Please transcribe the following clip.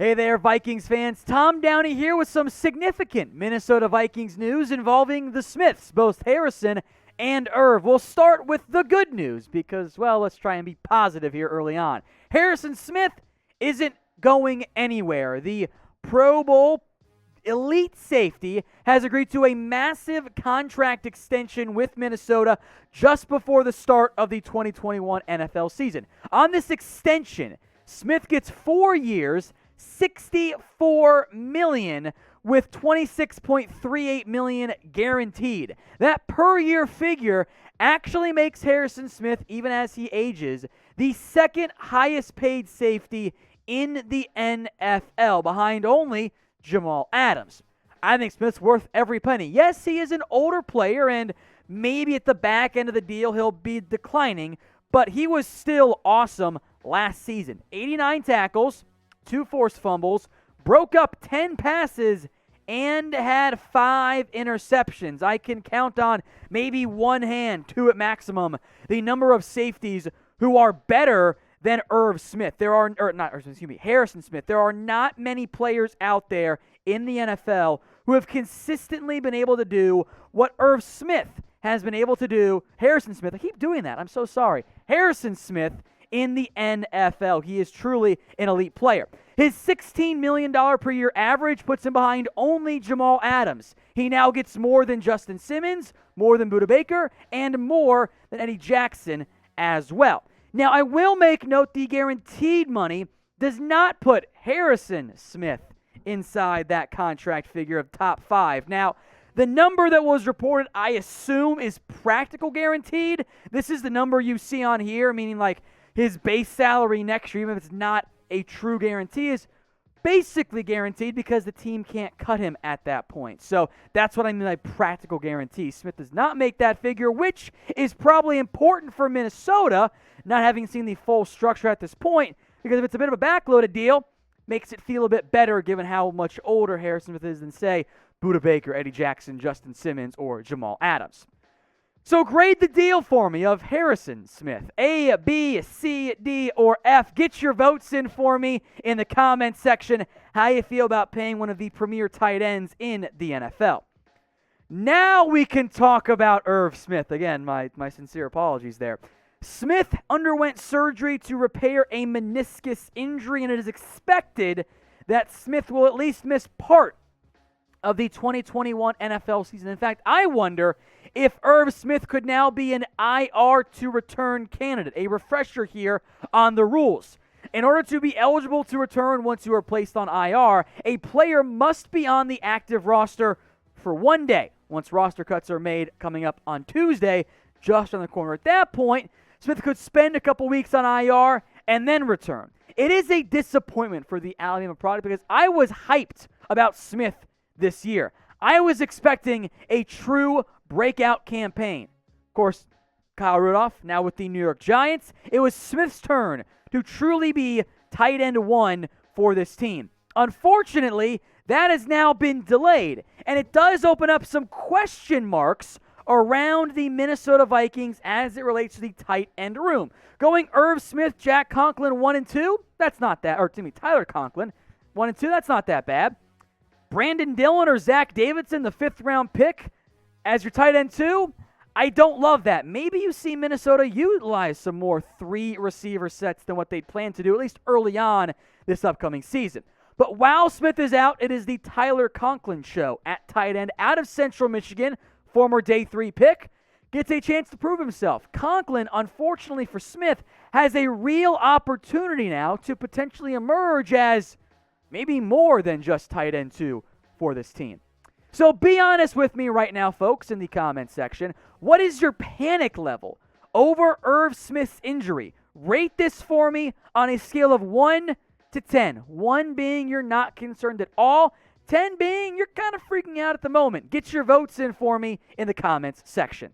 Hey there, Vikings fans. Tom Downey here with some significant Minnesota Vikings news involving the Smiths, both Harrison and Irv. We'll start with the good news because, well, let's try and be positive here early on. Harrison Smith isn't going anywhere. The Pro Bowl elite safety has agreed to a massive contract extension with Minnesota just before the start of the 2021 NFL season. On this extension, Smith gets 4 years, $64 million with $26.38 million guaranteed. That per year figure actually makes Harrison Smith, even as he ages, the second highest paid safety in the NFL, behind only Jamal Adams. I think Smith's worth every penny. Yes, he is an older player, and maybe at the back end of the deal he'll be declining, but he was still awesome last season. 89 tackles, 2 forced fumbles, broke up 10 passes, and had 5 interceptions. I can count on maybe one hand, 2 at maximum, the number of safeties who are better than Harrison Smith. There are not many players out there in the NFL who have consistently been able to do what Irv Smith has been able to do. Harrison Smith, I keep doing that. I'm so sorry. Harrison Smith in the NFL. He is truly an elite player. His $16 million per year average puts him behind only Jamal Adams. He now gets more than Justin Simmons, more than Budda Baker, and more than Eddie Jackson as well. Now, I will make note the guaranteed money does not put Harrison Smith inside that contract figure of top 5. Now, the number that was reported, I assume, is practical guaranteed. This is the number you see on here, meaning like his base salary next year, even if it's not a true guarantee, is basically guaranteed because the team can't cut him at that point. So that's what I mean by practical guarantee. Smith does not make that figure, which is probably important for Minnesota, not having seen the full structure at this point, because if it's a bit of a backloaded deal, makes it feel a bit better given how much older Harrison Smith is than, say, Budda Baker, Eddie Jackson, Justin Simmons, or Jamal Adams. So grade the deal for me of Harrison Smith. A, B, C, D, or F. Get your votes in for me in the comments section how you feel about paying one of the premier tight ends in the NFL. Now we can talk about Irv Smith. Again, my sincere apologies there. Smith underwent surgery to repair a meniscus injury, and it is expected that Smith will at least miss part of the 2021 NFL season. In fact, I wonder if Irv Smith could now be an IR to return candidate. A refresher here on the rules. In order to be eligible to return once you are placed on IR, a player must be on the active roster for 1 day. Once roster cuts are made coming up on Tuesday, just on the corner. At that point, Smith could spend a couple weeks on IR and then return. It is a disappointment for the Alabama product because I was hyped about Smith this year. I was expecting a true breakout campaign. Of course, Kyle Rudolph, now with the New York Giants, it was Smith's turn to truly be tight end 1 for this team. Unfortunately, that has now been delayed, and it does open up some question marks around the Minnesota Vikings as it relates to the tight end room. Going Irv Smith, Jack Conklin 1 and 2, that's not that, or excuse me, Tyler Conklin 1 and 2, that's not that bad. Brandon Dillon or Zach Davidson, the 5th round pick, as your tight end 2, I don't love that. Maybe you see Minnesota utilize some more 3 receiver sets than what they plan to do, at least early on this upcoming season. But while Smith is out, it is the Tyler Conklin show at tight end out of Central Michigan, former day 3 pick, gets a chance to prove himself. Conklin, unfortunately for Smith, has a real opportunity now to potentially emerge as maybe more than just tight end 2 for this team. So be honest with me right now, folks, in the comments section. What is your panic level over Irv Smith's injury? Rate this for me on a scale of 1 to 10. 1 being you're not concerned at all. 10 being you're kind of freaking out at the moment. Get your votes in for me in the comments section.